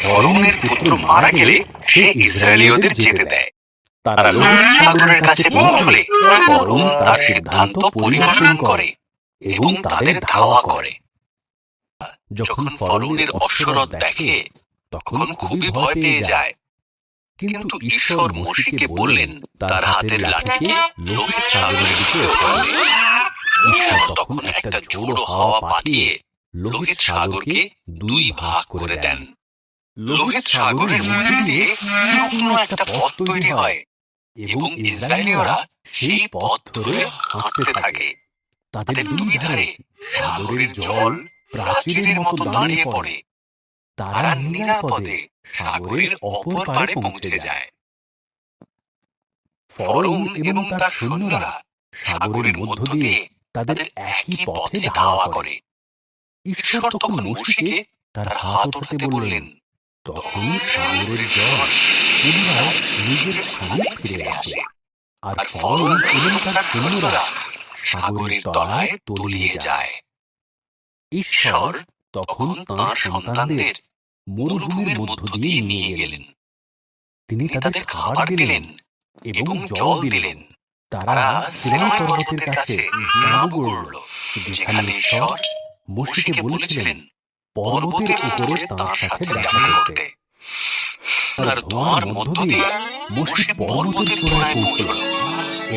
ফরৌনের পুত্র মারা গেলে সে ইসরায়েলীয়দের যেতে দেয়। তারা লোহিত সাগরের কাছে পৌঁছলে ফরৌন তার সিদ্ধান্ত পরিবর্তন করে এবং তাদের ধাওয়া করে। যখন ফরৌনের অশ্বরথ দেখে তখন খুবই ভয় পেয়ে যায়, কিন্তু ঈশ্বর মোশেকে বললেন তার হাতের লাঠিকে লোহিত সাগরের দিকে ওঠাতে। ঈশ্বর তখন একটা ঝোড়ো হাওয়া পাঠিয়ে লোহিত সাগরকে দুই ভাগ করে দেন। লোহিত সাগরের মধ্যে দিয়ে শুকনো একটা পথ তৈরি হয় এবং ইসরায়েলীয়রা সেই পথ ধরে হাঁটতে থাকে। তাদের দুই ধারে সাগরের জল প্রাচীরের মতো দাঁড়িয়ে পড়ে। তারা নিরাপদে সাগরের অপর পারে পৌঁছে যায়। ফরৌন এবং তার সৈন্যরা সাগরের মধ্য দিয়ে তাদের একই পথে ধাওয়া করে। ঈশ্বর তখন মোশেকে তার হাত ওঠাতে বললেন। তখন সাগরের জল পুনরায় নিজের স্থানে ফিরে আসে, আর ফরৌন এবং তার সৈন্যরা সাগরের তলায় তলিয়ে যায়। ঈশ্বর তখন তাঁর সন্তানদের মরুভূমির মধ্য দিয়ে নিয়ে গেলেন। তিনি তাদের খাবার দিলেন এবং জল দিলেন। তারা সিনাই পর্বতের কাছে তাঁবু গড়ল, যেখানে ঈশ্বর মোশেকে বলেছিলেন পর্বতের উপরে তাঁর সাথে দেখা করতে। আর ধোঁয়ার মধ্য দিয়ে মোশে পর্বতের চূড়ায় পৌঁছল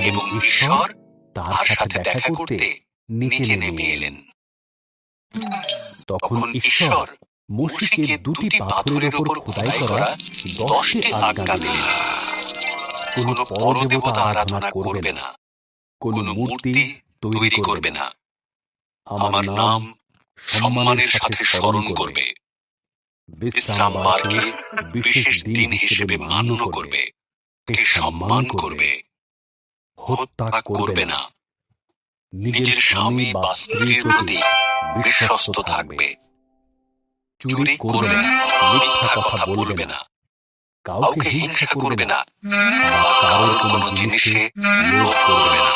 এবং ঈশ্বর তার সাথে দেখা করতে নিচে নেমে এলেন। তখন ঈশ্বর মোশেকে দুটি পাথরের উপর খোদাই করা 10টি আজ্ঞা দিলেন। কোন পরদেবতা আরাধনা করবে না, কোন মূর্তি তৈরি করবে না, আমার নাম সম্মানের সাথে স্মরণ করবে, বিশ্রামবারকে বিশেষ দিন হিসেবে মান্য করবে, কে সম্মান করবে, হত্যা করবে না, নিজের স্বামী বা স্ত্রীর প্রতি বিশ্বস্ত থাকবে, চুরি করবে না, মিথ্যা কথা বলবে না, কাউকে হিংসা করবে না, বা কারোর কোনো জিনিসে লোভ করবে না।